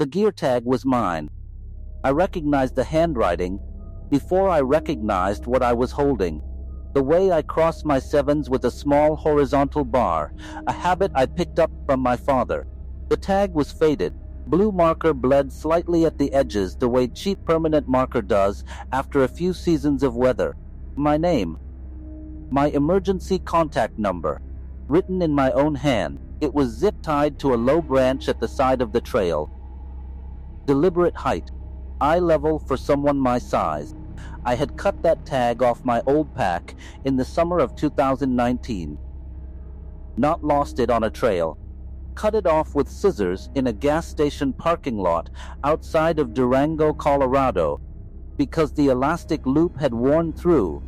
The gear tag was mine. I recognized the handwriting before I recognized what I was holding. The way I crossed my sevens with a small horizontal bar, a habit I picked up from my father. The tag was faded. Blue marker bled slightly at the edges the way cheap permanent marker does after a few seasons of weather. My name. My emergency contact number. Written in my own hand. It was zip-tied to a low branch at the side of the trail. Deliberate height. Eye level for someone my size. I had cut that tag off my old pack in the summer of 2019. Not lost it on a trail. Cut it off with scissors in a gas station parking lot outside of Durango, Colorado, because the elastic loop had worn through,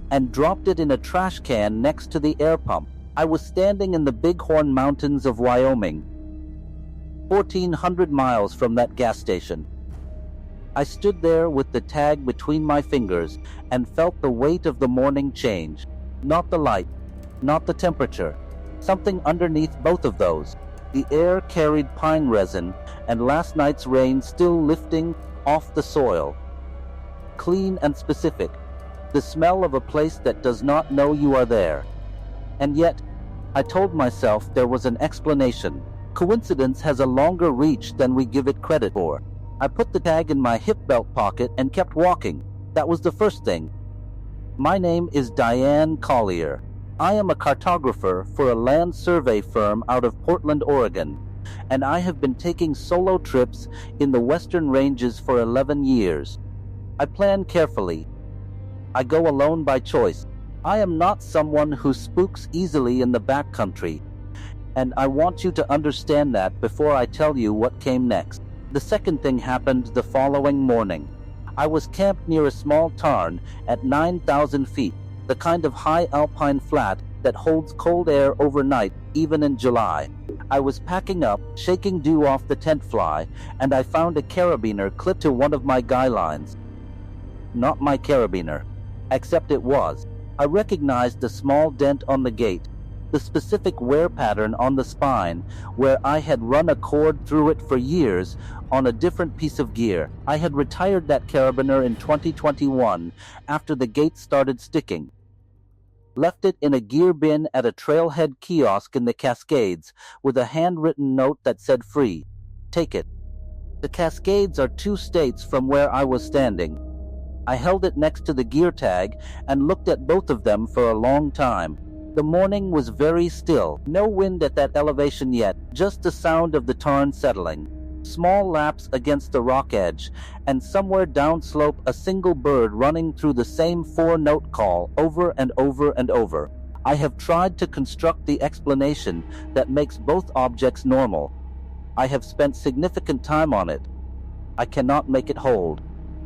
and dropped it in a trash can next to the air pump. I was standing in the Bighorn Mountains of Wyoming, 1,400 miles from that gas station. I stood there with the tag between my fingers and felt the weight of the morning change. Not the light, not the temperature. Something underneath both of those. The air carried pine resin and last night's rain still lifting off the soil. Clean and specific. The smell of a place that does not know you are there. And yet, I told myself there was an explanation. Coincidence has a longer reach than we give it credit for. I put the tag in my hip belt pocket and kept walking. That was the first thing. My name is Diane Collier. I am a cartographer for a land survey firm out of Portland, Oregon, and I have been taking solo trips in the Western Ranges for 11 years. I plan carefully. I go alone by choice. I am not someone who spooks easily in the backcountry, and I want you to understand that before I tell you what came next. The second thing happened the following morning. I was camped near a small tarn at 9,000 feet, the kind of high alpine flat that holds cold air overnight, even in July. I was packing up, shaking dew off the tent fly, and I found a carabiner clipped to one of my guy lines. Not my carabiner, except it was. I recognized the small dent on the gate, the specific wear pattern on the spine where I had run a cord through it for years on a different piece of gear. I had retired that carabiner in 2021 after the gate started sticking. Left it in a gear bin at a trailhead kiosk in the Cascades with a handwritten note that said free. Take it. The Cascades are 2 states from where I was standing. I held it next to the gear tag and looked at both of them for a long time. The morning was very still, no wind at that elevation yet, just the sound of the tarn settling. Small laps against the rock edge, and somewhere downslope a single bird running through the same 4-note call over and over and over. I have tried to construct the explanation that makes both objects normal. I have spent significant time on it. I cannot make it hold.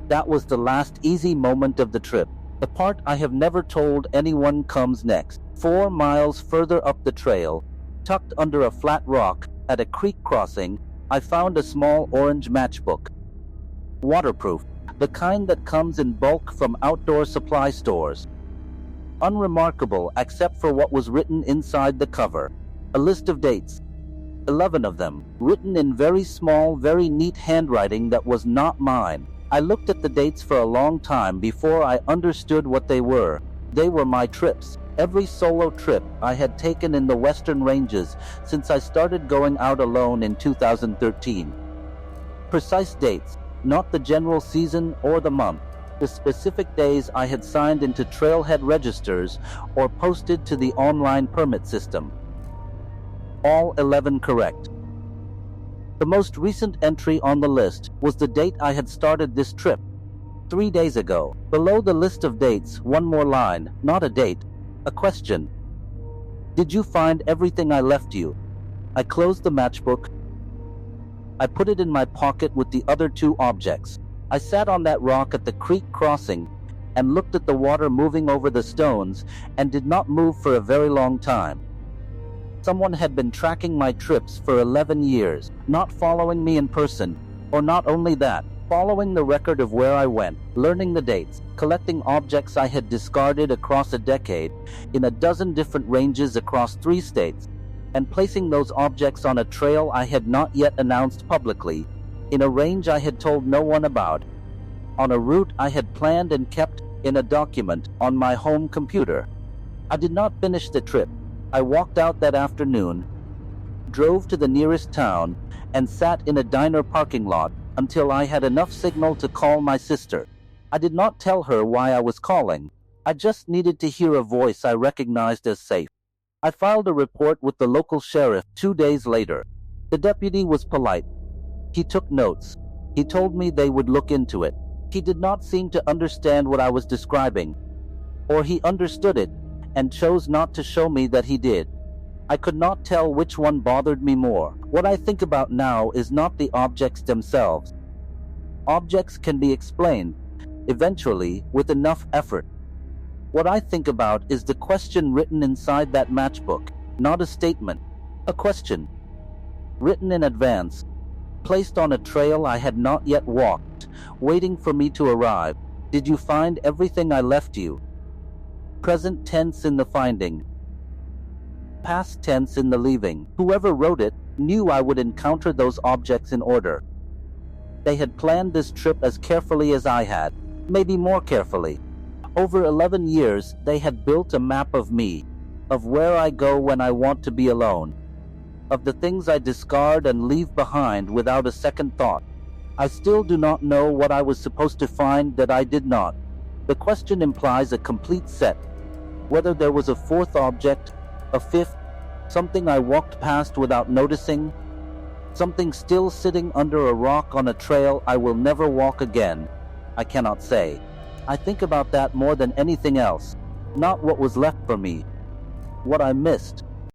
That was the last easy moment of the trip. The part I have never told anyone comes next. 4 miles further up the trail, tucked under a flat rock at a creek crossing, I found a small orange matchbook. Waterproof, the kind that comes in bulk from outdoor supply stores. Unremarkable except for what was written inside the cover. A list of dates. 11 of them, written in very small, very neat handwriting that was not mine. I looked at the dates for a long time before I understood what they were. They were my trips. Every solo trip I had taken in the Western Ranges since I started going out alone in 2013. Precise dates, not the general season or the month. The specific days I had signed into trailhead registers or posted to the online permit system. All 11 correct. The most recent entry on the list was the date I had started this trip, 3 days ago. Below the list of dates, one more line, not a date, a question. Did you find everything I left you? I closed the matchbook. I put it in my pocket with the other 2 objects. I sat on that rock at the creek crossing and looked at the water moving over the stones and did not move for a very long time. Someone had been tracking my trips for 11 years, not following me in person, or not only that, following the record of where I went, learning the dates, collecting objects I had discarded across a decade in a dozen different ranges across 3 states. and placing those objects on a trail I had not yet announced publicly, in a range I had told no one about, on a route I had planned and kept in a document on my home computer. I did not finish the trip. I walked out that afternoon, drove to the nearest town, and sat in a diner parking lot until I had enough signal to call my sister. I did not tell her why I was calling. I just needed to hear a voice I recognized as safe. I filed a report with the local sheriff 2 days later. The deputy was polite. He took notes. He told me they would look into it. He did not seem to understand what I was describing, or he understood it and chose not to show me that he did. I could not tell which one bothered me more. What I think about now is not the objects themselves. Objects can be explained, eventually, with enough effort. What I think about is the question written inside that matchbook, not a statement, a question, written in advance, placed on a trail I had not yet walked, waiting for me to arrive. Did you find everything I left you? Present tense in the finding, past tense in the leaving. Whoever wrote it knew I would encounter those objects in order. They had planned this trip as carefully as I had, maybe more carefully. Over 11 years, they had built a map of me, of where I go when I want to be alone, of the things I discard and leave behind without a second thought. I still do not know what I was supposed to find that I did not. The question implies a complete set. Whether there was a fourth object, a fifth, something I walked past without noticing, something still sitting under a rock on a trail I will never walk again, I cannot say. I think about that more than anything else, not what was left for me, what I missed.